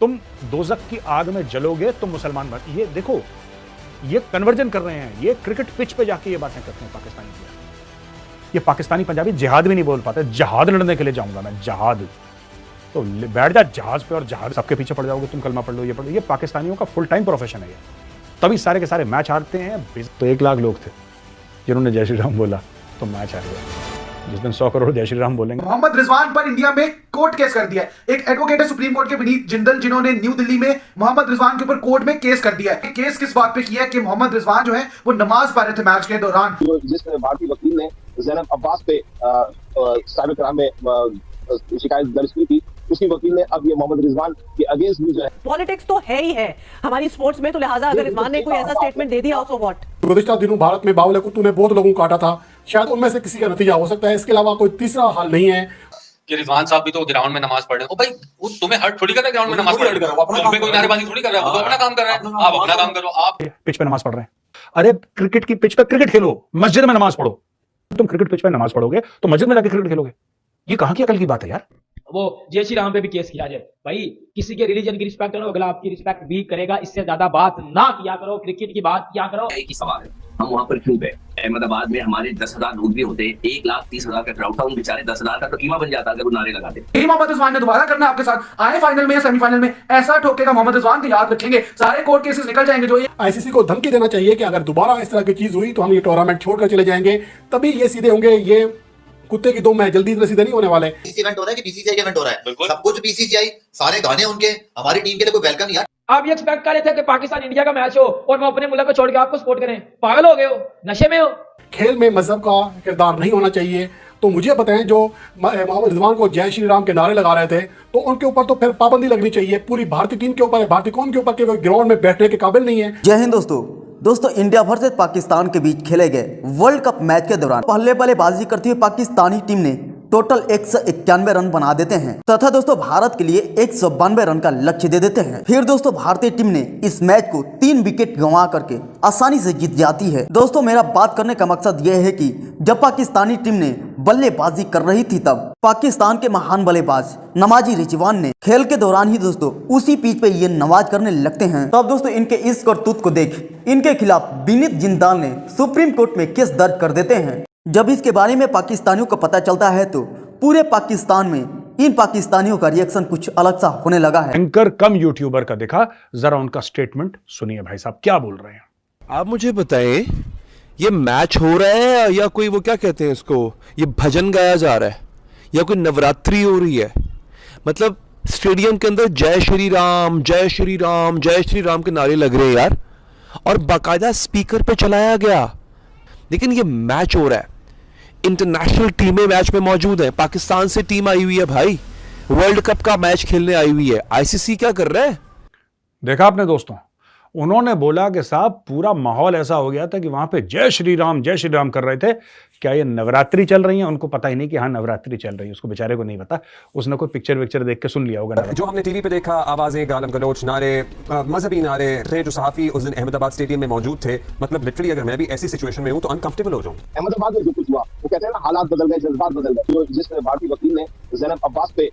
तुम दोजख की आग में जलोगे, तुम मुसलमान बन। ये देखो, ये कन्वर्जन कर रहे हैं, ये क्रिकेट पिच पे जाके ये बातें करते हैं पाकिस्तानी प्लेयर। ये पाकिस्तानी पंजाबी जिहाद भी नहीं बोल पाते, जहाद लड़ने के लिए जाऊंगा मैं, जहाद। तो बैठ जा जहाज पे और जहाज सबके पीछे पड़ जाओगे, तुम कलमा पढ़ लो, ये पढ़ लो। ये पाकिस्तानियों का फुल टाइम प्रोफेशन है ये, तभी सारे के सारे मैच हारते हैं। तो 1 लाख लोग थे जिन्होंने जय श्री राम बोला तो मैच हार गया। जिस दिन 100 करोड़ जय श्री राम बोलेंगे। मोहम्मद रिजवान पर इंडिया में कोर्ट केस कर दिया है। एक एडवोकेट है सुप्रीम कोर्ट के विनीत जिंदल, जिन्होंने न्यू दिल्ली में मोहम्मद रिजवान के ऊपर कोर्ट में केस कर दिया है। केस किस बात पे किया है कि मोहम्मद रिजवान जो है वो नमाज पढ़ रहे थे मैच के दौरान। जिस भारतीय वकील ने ज़ैनब अब्बास पे साइबर क्राइम में शिकायत दर्ज की थी, उसी वकील ने अब ये मोहम्मद रिजवान के अगेंस्ट भी जो है। पॉलिटिक्स तो है ही है हमारी स्पोर्ट्स में, तो लिहाजा अगर रिजवान ने कोई ऐसा स्टेटमेंट दे दिया, सो व्हाट। गुज़िश्ता दिनों भारत में बावले कुत्तों ने बहुत लोगों को काटा था, शायद उनमें से किसी का नतीजा हो सकता है। इसके अलावा कोई तीसरा हल नहीं है कि रिजवान साहब भी तो ग्राउंड में नमाज पढ़ रहे हैं। ओ भाई, वो तुम्हें हर्ट थोड़ी कर रहा है ग्राउंड में नमाज पढ़ रहे हो, तुम पे कोई नारेबाजी थोड़ी कर रहा है, वो तो अपना काम कर रहा है। आप अपना काम करो। आप पिच पे नमाज पढ़ रहे हैं, अरे क्रिकेट की पिच पे क्रिकेट खेलो, मस्जिद में नमाज पढ़ो। तुम क्रिकेट पिच पे नमाज पढ़ोगे तो मस्जिद में जाके क्रिकेट खेलोगे, ये कहां की अकल की बात है यार। वो जय श्री राम पे भी केस किया जाए। भाई किसी के रिलीजन की रिस्पेक्ट करो, अगला आपकी रिस्पेक्ट भी करेगा, इससे ज्यादा बात ना किया करो, क्रिकेट की बात किया करो। एक ही सवाल है, हम वहां पर क्यों गए? अहमदाबाद में हमारे 10,000 लोग भी होते, 1,30,000 का क्राउड था, उन बेचारे 10,000 का तो कीमा बन जाता अगर वो नारे लगाते। मोहम्मद रिजवान ने दोबारा करना आपके साथ, आए फाइनल में या सेमीफाइनल में ऐसा ठोकेगा मोहम्मद रिजवान को याद रखेंगे, सारे कोर्ट केसेस निकल जाएंगे। जो आईसीसी को धमकी देना चाहिए कि अगर दोबारा इस तरह की चीज हुई तो हम ये टूर्नामेंट छोड़कर चले जाएंगे, तभी ये सीधे होंगे। ये कुत्ते की दुम है, जल्दी इतने सीधे नहीं होने वाले। इवेंट हो रहा है कि बीसीसीआई इवेंट हो रहा है, सब कुछ बीसीसीआई, सारे गाने उनके, हमारी टीम के लिए कोई वेलकम नहीं। आप ये एक्सपेक्ट कर रहे थे कि पाकिस्तान इंडिया का मैच हो और मैं अपने मुल्क को छोड़ के आपको सपोर्ट करें? पागल हो गए हो, नशे में हो। खेल में मजहब का किरदार नहीं होना चाहिए। तो मुझे बताएं, जो मोहम्मद रिजवान को जय श्री राम के नारे लगा रहे थे, तो उनके ऊपर तो फिर पाबंदी लगनी चाहिए। पूरी भारतीय टीम के ऊपर, भारतीय कौम के ऊपर के वो ग्राउंड में बैठने के काबिल नहीं है। जय हिंद दोस्तों, इंडिया वर्सेस पाकिस्तान के बीच खेले गए वर्ल्ड कप मैच के दौरान पहले बल्लेबाजी करती हुई पाकिस्तानी टीम ने टोटल 191 रन बना देते हैं तथा दोस्तों भारत के लिए 192 रन का लक्ष्य दे देते हैं। फिर दोस्तों भारतीय टीम ने इस मैच को 3 विकेट गंवा करके आसानी से जीत जाती है। दोस्तों मेरा बात करने का मकसद यह है कि जब पाकिस्तानी टीम ने बल्लेबाजी कर रही थी, तब पाकिस्तान के महान बल्लेबाज नमाजी रिजवान ने खेल के दौरान ही दोस्तों उसी पिच पे ये नमाज करने लगते हैं। तब दोस्तों इनके इस करतूत को देख इनके खिलाफ विनीत जिंदाल ने सुप्रीम कोर्ट में केस दर्ज कर देते हैं। जब इसके बारे में पाकिस्तानियों को पता चलता है तो पूरे पाकिस्तान में इन पाकिस्तानियों का रिएक्शन कुछ अलग सा होने लगा है। एंकर कम यूट्यूबर का दिखा, जरा उनका स्टेटमेंट सुनिए भाई साहब क्या बोल रहे हैं। आप मुझे बताएं, ये मैच हो रहा है या कोई वो क्या कहते हैं इसको, ये भजन गाया जा रहा है या कोई नवरात्रि हो रही है? मतलब स्टेडियम के अंदर जय श्री राम जय श्री राम जय श्री राम के नारे लग रहे हैं यार, और बाकायदा स्पीकर पे चलाया गया। लेकिन ये मैच हो रहा है, इंटरनेशनल टीमें मैच में मौजूद है, पाकिस्तान से टीम आई हुई है भाई, वर्ल्ड कप का मैच खेलने आई हुई है। आईसीसी क्या कर रहा है? देखा आपने दोस्तों, उन्होंने बोला कि साहब पूरा माहौल ऐसा हो गया था कि वहां पे जय श्री राम कर रहे थे। क्या ये नवरात्रि चल रही है? उनको पता ही नहीं कि हाँ नवरात्रि चल रही है, उसको बेचारे को नहीं पता। उसने कोई पिक्चर देख के सुन लिया होगा। जो हमने टीवी पे देखा, आवाजें, गालम गलोच, नारे, मजहबी नारे थे। जो सहाफी उस दिन अहमदाबाद स्टेडियम में मौजूद थे, मतलब लिटरली अगर मैं भी ऐसी सिचुएशन में हूं तो अनकंफर्टेबल हो जाऊं। अहमदाबाद में जो कुछ हुआ, वो कहते हैं ना, हालात बदल गए, जज्बात बदल गए। जो जिस भारतीय वकील ने ज़ैनब अब्बास पे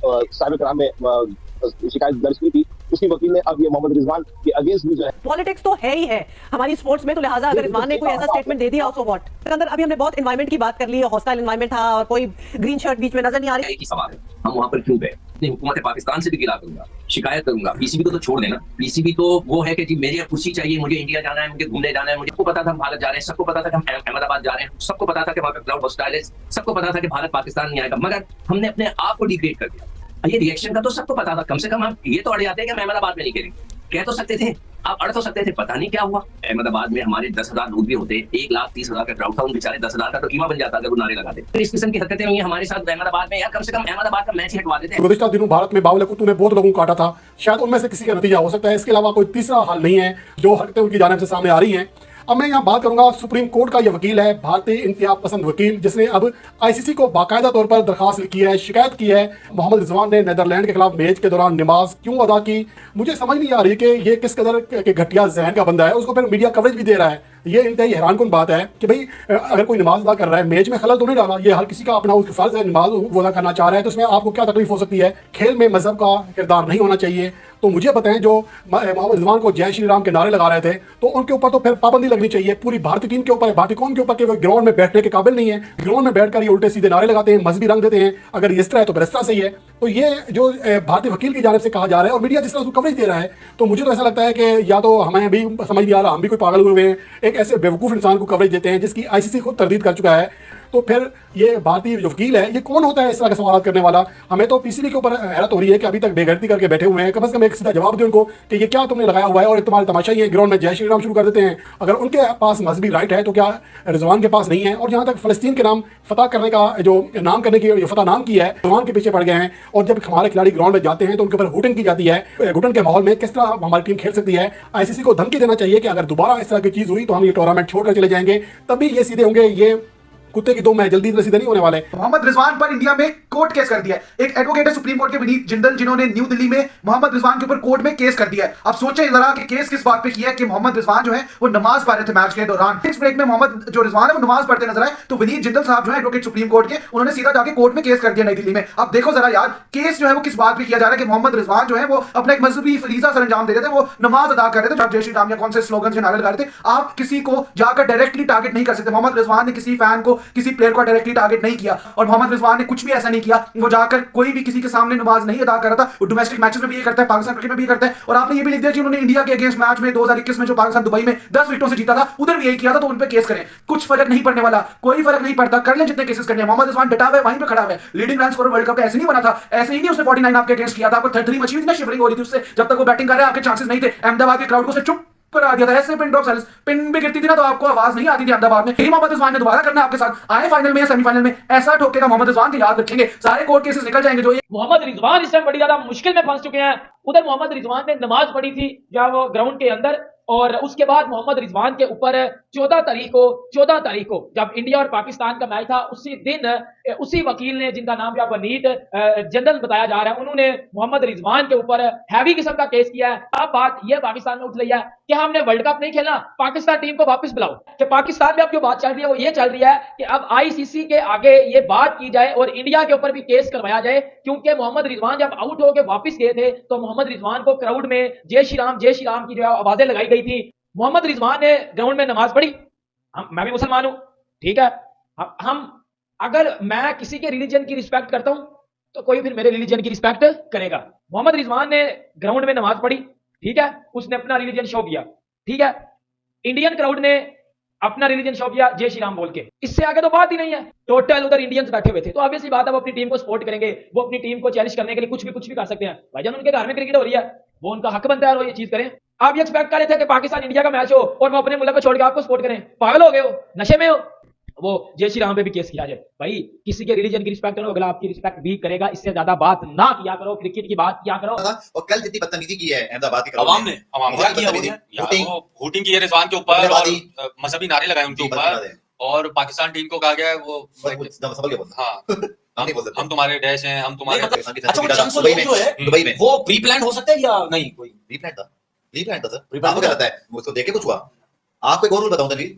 साइबर क्राइम में शिकायत दर्ज की थी, उसी वकील ने अब ये मोहम्मद रिजवान के अगेंस्ट भी जो है। पॉलिटिक्स तो है ही है हमारी स्पोर्ट्स में, तो लिहाजा अगर रिजवान ने कोई ऐसा स्टेटमेंट दे दिया, सो व्हाट। अंदर अभी हमने बहुत एनवायरनमेंट की बात कर ली है, हॉस्टाइल एनवायरनमेंट था और कोई ग्रीन शर्ट बीच में नजर नहीं आ रही। एक ही सवाल है, हम वहां पर क्यों गए? हुकूमत पाकिस्तान से भी गिला करूंगा, शिकायत करूंगा। पीसीबी को तो छोड़ देना, पीसीबी तो वो है कि जी मेरी कुर्सी चाहिए, मुझे इंडिया जाना है, मुझे घूमने जाना है। मुझे पता था हम भारत जा रहे हैं, सबको पता था कि हम अहमदाबाद जा रहे हैं, सबको पता था कि वहां पर क्राउड हॉस्टाइल है, सबको पता था कि भारत पाकिस्तान नहीं आएगा, मगर हमने अपने आप को डिग्रेड कर दिया। ये रिएक्शन का तो सबको पता था, कम से कम हम ये तो अड़ जाते हैं कि हम अहमदाबाद में नहीं करेंगे। कह तो सकते थे, आप अड़ तो सकते थे, पता नहीं क्या हुआ। अहमदाबाद में हमारे 10,000 लोग भी होते, 1,30,000 का क्राउड था, उन बेचारे 10,000 का तो कीमा बन जाता अगर वो नारे लगाते। फिर इस किस्म की हरकतें हुई हमारे साथ अहमदाबाद में, यार कम से कम अहमदाबाद का मैच ही हटवा देते। गुज़िश्ता दिनों भारत में बावले कुत्तों ने बहुत लोगों को काटा था, शायद उनमें से किसी का नतीजा हो सकता है। इसके अलावा कोई तीसरा हल नहीं है। जो हरकतें उनकी जानिब से सामने आ रही हैं। अब मैं यहाँ बात करूंगा, सुप्रीम कोर्ट का ये वकील है, भारतीय इंतहा पसंद वकील, जिसने अब आईसीसी को बाकायदा तौर पर दरखास्त लिखी है, शिकायत की है। मोहम्मद रिजवान ने नीदरलैंड के खिलाफ मैच के दौरान नमाज क्यों अदा की? मुझे समझ नहीं आ रही कि ये किस कदर के घटिया जहन का बंदा है। उसको फिर मीडिया कवरेज भी दे रहा है। ये इंतहाई हैरानकुन बात है कि भाई अगर कोई नमाज अदा कर रहा है, मैच में खलल तो नहीं डाला, ये हर किसी का अपना उसका फर्ज है, नमाज वो अदा करना चाह रहा है, तो उसमें आपको क्या तकलीफ हो सकती है? खेल में मजहब का किरदार नहीं होना चाहिए। तो मुझे बताएं, जो मोहम्मद रिजवान को जय श्री राम के नारे लगा रहे थे, तो उनके ऊपर तो फिर पाबंदी लगनी चाहिए। पूरी भारतीय टीम के ऊपर, भारतीय कौम के ऊपर कि वो ग्राउंड में बैठने के काबिल नहीं है, ग्राउंड में बैठकर ये उल्टे सीधे नारे लगाते हैं, मजहबी रंग देते हैं। अगर इस तरह है तो फिर इस तरह सही है। तो ये जो भारतीय वकील की जानिब से कहा जा रहा है और मीडिया जिस तरह उसको कवरेज दे रहा है, तो मुझे तो ऐसा लगता है कि या तो हमें भी समझ नहीं आ रहा, हम भी कोई पागल हुए हैं, एक ऐसे बेवकूफ़ इंसान को कवरेज देते हैं जिसकी आईसीसी खुद तरदीद कर चुका है। तो फिर ये भारतीय जो वकील है, ये कौन होता है इस तरह के सवाल करने वाला? हमें तो पीसीबी के ऊपर हैरत हो रही है कि अभी तक बेगैरती करके बैठे हुए हैं। कम से कम एक सीधा जवाब दो उनको कि ये क्या तुमने लगाया हुआ है और तुम्हारे तमाशा ही है, ग्राउंड में जय श्री राम शुरू कर देते हैं। अगर उनके पास मजहबी राइट है तो क्या रिजवान के पास नहीं है? और जहाँ तक फ़लस्तीन के नाम फतह करने का जो नाम करने की फतह नाम की है, रिजवान के पीछे पड़ गए हैं। और जब हमारे खिलाड़ी ग्राउंड में जाते हैं तो उनके ऊपर हुटिंग की जाती है। घुटन के माहौल में किस तरह हमारी टीम खेल सकती है? आईसीसी को धमकी देना चाहिए कि अगर दोबारा इस तरह की चीज़ हुई तो हम ये टूर्नामेंट छोड़कर चले जाएंगे, तभी ये सीधे होंगे। ये कुत्ते की दो मैं जल्दी सीधे नहीं होने वाले। मोहम्मद रिजवान पर इंडिया में कोर्ट केस कर दिया है। एक एडवोकेट है सुप्रीम कोर्ट के विनीत जिंदल, जिन्होंने न्यू दिल्ली में मोहम्मद रिजवान के ऊपर कोर्ट में केस कर दिया है। अब सोचें जरा कि केस किस बात पे किया है कि मोहम्मद रिजवान जो है वो नमाज पढ़ रहे थे मैच के दौरान। इस ब्रेक में मोहम्मद जो रिजवान है वो नमाज पढ़ते नजर आए, तो विनीत जिंदल साहब जो है एडवोकेट सुप्रीम कोर्ट के, उन्होंने सीधा जाके कोर्ट में केस कर दिया नई दिल्ली में। अब देखो जरा यार, केस जो है वो किस बात पे किया जा रहा है कि मोहम्मद रिजवान जो है वो अपना एक मजहबी फरीजा सर अंजाम दे रहे थे, वो नमाज अदा कर रहे थे, जय श्री राम या कौन से स्लोगन से नारे लगा रहे थे। आप किसी को जाकर डायरेक्टली टारगेट नहीं कर सकते। मोहम्मद रिजवान ने किसी फैन को, किसी प्लेयर को डायरेक्टली टारगेट नहीं किया, और मोहम्मद रिजवान ने कुछ भी ऐसा नहीं किया। वो जाकर कोई भी किसी के सामने नमाज नहीं अदा कर रहा था। वो डोमेस्टिक मैचेस में भी ये करता है, पाकिस्तान क्रिकेट में भी ये करता है। और आपने ये भी लिख दिया कि उन्होंने इंडिया के अगेंस्ट मैच में 2021 में जो पाकिस्तान दुबई में 10 विकेटों से जीता था, उधर भी यही किया था, तो उन पे केस करें। कुछ फर्क नहीं पड़ने वाला, कोई फर्क नहीं पड़ता, कर लें जितने केसेस करने हैं। मोहम्मद रिजवान डटा हुआ है, वहीं पे खड़ा हुआ है। Leading run scorer world cup का ऐसे नहीं बना था, ऐसे ही नहीं उसने 49 आपके अगेंस्ट किया था। आपको थर्ड मची हुई थी ना, शिवरिंग हो रही थी उससे, जब तक वो बैटिंग कर रहा है आपके चांसेस नहीं थे। अहमदाबाद के क्राउड को चुप करा दिया था, ऐसे पिन ड्रॉप साइलेंस, पिन भी गिरती थी ना तो आपको आवाज नहीं आती थी अहमदाबाद में। यही मोहम्मद रिजवान ने दोबारा करना आपके साथ, आए फाइनल में या सेमीफाइनल में ऐसा ठोकेगा मोहम्मद रिजवान के, याद रखेंगे सारे कोर्ट केसेस निकल जाएंगे। जो ये मोहम्मद रिजवान इस टाइम बड़ी ज्यादा मुश्किल में फंस चुके हैं। उधर मोहम्मद रिजवान ने नमाज पढ़ी थी या वो ग्राउंड के अंदर, और उसके बाद मोहम्मद रिजवान के ऊपर 14 तारीख को जब इंडिया और पाकिस्तान का मैच था, उसी दिन उसी वकील ने, जिनका नाम या वनीत जनरल बताया जा रहा है, उन्होंने मोहम्मद रिजवान के ऊपर हैवी किस्म का केस किया है। अब बात यह पाकिस्तान में उठ रही है कि हमने वर्ल्ड कप नहीं खेलना, पाकिस्तान टीम को वापस बुलाओ। कि पाकिस्तान में अब जो बात चल रही है वो ये चल रही है कि अब आईसीसी के आगे ये बात की जाए और इंडिया के ऊपर भी केस करवाया जाए, क्योंकि मोहम्मद रिजवान जब आउट होकर वापस गए थे तो मोहम्मद रिजवान को क्राउड में जय श्री राम की जो आवाजें लगाई गई थी। मोहम्मद रिजवान ने ग्राउंड में नमाज पढ़ी। मैं भी मुसलमान हूं, ठीक है, हम अगर मैं किसी के रिलीजन की रिस्पेक्ट करता हूं तो कोई फिर मेरे रिलीजन की रिस्पेक्ट करेगा। मोहम्मद रिजवान ने ग्राउंड में नमाज पढ़ी, ठीक है, उसने अपना रिलीजन शो किया, ठीक है, इंडियन क्राउड ने अपना रिलीजन शो किया जय श्री राम बोल के। इससे आगे तो बात ही नहीं है। टोटल उधर इंडियंस बैठे हुए थे, तो ऑब्वियसली बात है वो अपनी टीम को सपोर्ट करेंगे, वो अपनी टीम को चैलेंज करने के लिए कुछ भी कर सकते हैं। भाईजान उनके घर में क्रिकेट हो रही है, वो उनका हक बनता है वो ये चीज करें। आप ये एक्सपेक्ट कर रहे थे कि पाकिस्तान इंडिया का मैच हो और वो अपने मुल्क को छोड़ के आपको सपोर्ट करें? पागल हो गए हो, नशे में हो। वो जय श्री राम पे भी केस किया जाए। भाई किसी के रिलीजन की रिस्पेक्ट करो, अगला आपकी रिस्पेक्ट भी करेगा, इससे ज्यादा बात ना किया करो, क्रिकेट की बात किया करो। और कल जितनी बदतमीजी की है अहमदाबाद की अवाम ने हुटिंग की है रिजवान के ऊपर और मजहबी नारे लगाए उनके ऊपर, और पाकिस्तान टीम को कहा गया है वो हम तुम्हारे डैश हैं, हम तुम्हारे। दुबई में वो प्री प्लान हो सकता है या नहीं? कोई प्री प्लान था सर, आपको क्या लगता है मुझको देख के कुछ हुआ? आपको एक और रूल बताऊं तनवीर,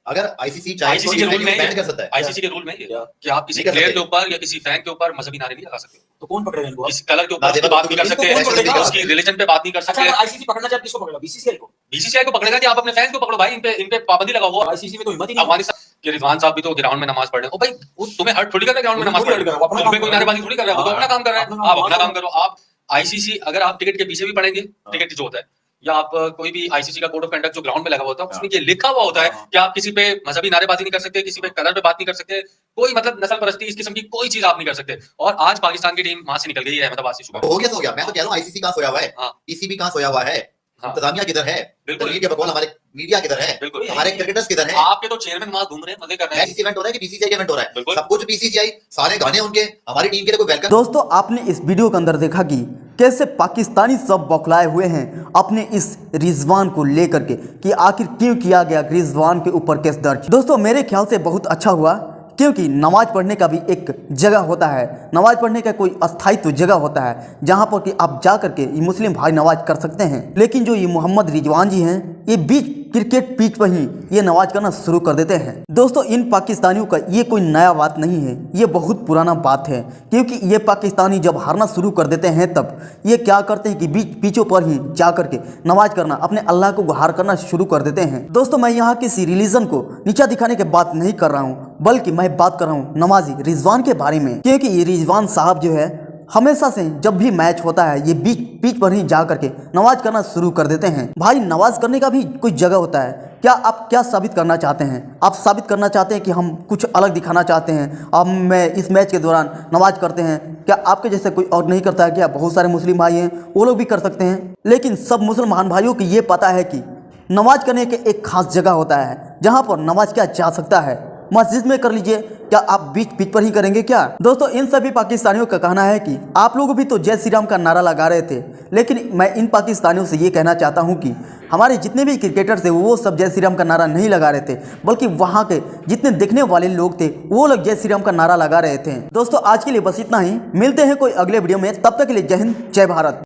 अगर आईसीसी चाहे आईसीसी के रूल में बैन कर सकता है, आईसीसी के रूल में कि आप किसी प्लेयर के ऊपर या किसी फैन के ऊपर मजहबी नारे नहीं लगा सकते। तो कौन पकड़ेगा इनको? किसी कलर के ऊपर बात नहीं कर सकते, उसकी रिलीजन पे बात नहीं कर सकते। आईसीसी पकड़ना चाहे किसको पकड़ेगा? बीसीसीआई को पकड़ेगा कि आप अपने फैन को पकड़ो भाई, इन पे पाबंदी लगाओ। आईसीसी में तो हिम्मत ही नहीं। अफगानिस्तान के रिजवान साहब भी तो ग्राउंड में नमाज पढ़ रहे हो भाई, वो तुम्हें हर्ट थोड़ी कर रहा है ग्राउंड में नमाज पढ़ रहे हो, कोई नारेबाजी थोड़ी कर रहा है, वो तो अपना काम कर रहा है, आप अपना काम करो। आप आईसीसी अगर आप टिकट के पीछे भी पढ़ेंगे, टिकट जो होता है, या आप कोई भी आईसीसी का कोड ऑफ कंडक्ट जो ग्राउंड में लगा हुआ होता है उसमें ये लिखा हुआ होता है कि आप किसी पे मजहबी नारेबाजी नहीं कर सकते, किसी पे कलर पे बात नहीं कर सकते, कोई मतलब नस्ल परस्ती इस किस्म की कोई चीज आप नहीं कर सकते। और आज पाकिस्तान की टीम वहां से निकल गई है, अहमदाबाद से सुबह हो गया। मैं तो कह रहा हूँ आईसीसी कहाँ सोया हुआ है, पीसीबी कहाँ सोया हुआ है, इंतजामिया किधर है, बिल्कुल हमारे मीडिया किधर है, बिल्कुल हमारे क्रिकेटर्स किधर है? आपके तो चेयरमैन वहां घूम रहे हैं, मजे कर रहे हैं। इवेंट हो रहा है कि बीसीसीआई इवेंट हो रहा है, सब कुछ बीसीसीआई, सारे गाने उनके, हमारी टीम के लिए कोई वेलकम। दोस्तों आपने इस वीडियो के अंदर देखा कि कैसे पाकिस्तानी सब बौखलाए हुए हैं अपने इस रिजवान को लेकर के कि आखिर क्यों किया गया रिजवान के ऊपर केस दर्ज। दोस्तों मेरे ख्याल से बहुत अच्छा हुआ, क्योंकि नमाज पढ़ने का भी एक जगह होता है, नमाज पढ़ने का कोई अस्थायित्व जगह होता है जहां पर कि आप जा करके मुस्लिम भाई नमाज कर सकते हैं। लेकिन जो ये मोहम्मद रिजवान जी हैं, ये बीच क्रिकेट पिच पर ही ये नमाज करना शुरू कर देते हैं। दोस्तों इन पाकिस्तानियों का ये कोई नया बात नहीं है, ये बहुत पुराना बात है, क्योंकि ये पाकिस्तानी जब हारना शुरू कर देते हैं तब ये क्या करते हैं कि बीच पिचों पर ही जा करके नमाज करना, अपने अल्लाह को गुहार करना शुरू कर देते हैं। दोस्तों मैं यहाँ किसी रिलीजन को नीचा दिखाने की बात नहीं कर रहा हूँ, बल्कि मैं बात कर रहा हूँ नमाजी रिजवान के बारे में, क्योंकि ये रिजवान साहब जो है हमेशा से जब भी मैच होता है ये बीच पिच पर ही जा करके नमाज करना शुरू कर देते हैं। भाई नमाज करने का भी कुछ जगह होता है। क्या आप क्या साबित करना चाहते हैं? आप साबित करना चाहते हैं कि हम कुछ अलग दिखाना चाहते हैं, अब मैं इस मैच के दौरान नमाज करते हैं? क्या आपके जैसे कोई और नहीं करता है? क्या बहुत सारे मुस्लिम भाई हैं वो लोग भी कर सकते हैं? लेकिन सब मुसलमान भाइयों को ये पता है कि नमाज करने के एक खास जगह होता है जहाँ पर नमाज किया जा सकता है। मस्जिद में कर लीजिए, क्या आप बीच पिच पर ही करेंगे क्या? दोस्तों इन सभी पाकिस्तानियों का कहना है कि आप लोग भी तो जय श्री राम का नारा लगा रहे थे, लेकिन मैं इन पाकिस्तानियों से ये कहना चाहता हूं कि हमारे जितने भी क्रिकेटर थे वो सब जय श्री राम का नारा नहीं लगा रहे थे, बल्कि वहां के जितने देखने वाले लोग थे वो लोग जय श्री राम का नारा लगा रहे थे। दोस्तों आज के लिए बस इतना ही, मिलते हैं कोई अगले वीडियो में, तब तक के लिए जय हिंद जय भारत।